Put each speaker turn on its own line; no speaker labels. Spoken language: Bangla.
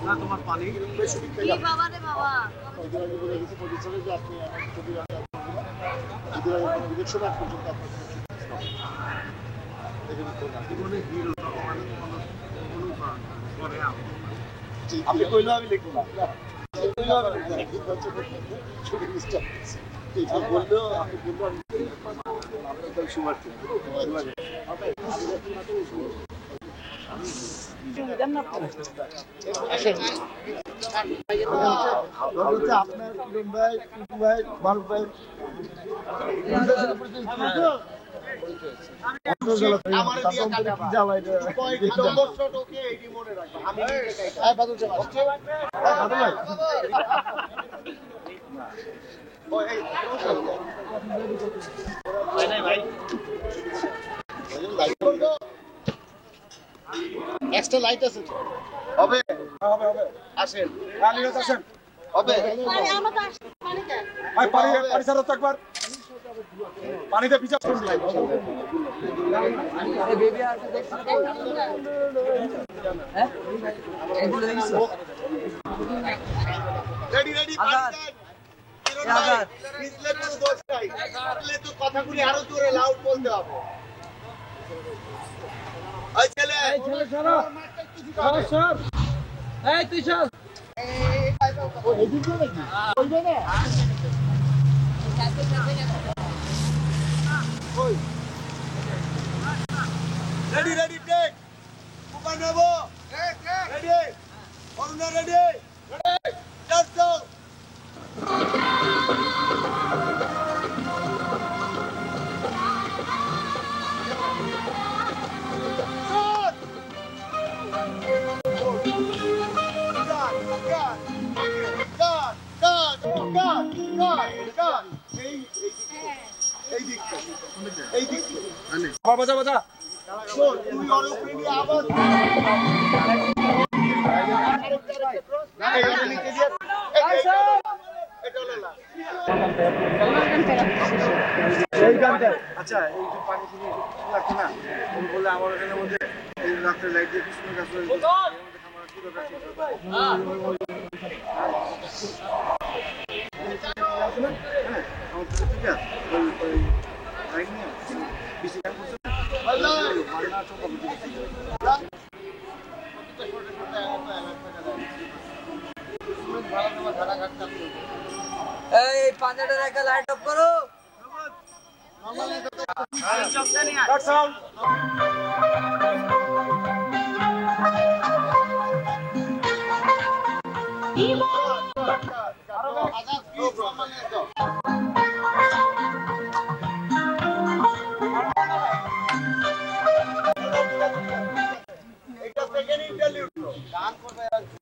না তোমার পানি
কি বাবা রে বাবা
আপনি কইলেও আমি লিখবো না বললেও আপনি বললেও শুভার্থী আপনার ভাই ভাই বাল ভাই এক্সট্রা লাইট আছে হবে হবে হবে আসেন রানীগঞ্জ আসেন হবে ভাই পানি পানি ছাড়ো তো একবার পানিতে ভিজা
আরে বেবি আছে দেখছ হ্যাঁ এগুলো দেখছ
রেডি রেডি
আজাদ আজাদ
পিছলে তো দোষ নাই আসলে তো কথাগুলি আরো জোরে লাউড বলতে হবে এই ছেলে সরো সর
এই তুই চল
ও এদিক দিয়ে নাকি কইবে না কই রেডি রেডি টেক উপর নেব ready Arun ready ready let's go
বাজা বাজা
তুই ওর উপরে নিয়ে আবার আচ্ছা এই যে পানি কিনে লাগছে না তুমি বললে আমার এখানে মধ্যে এই রাত্রে লাইট দিয়ে কৃষ্ণ গাছ
এই পাঁচটার একটা লাইট অফ করো
আজাদ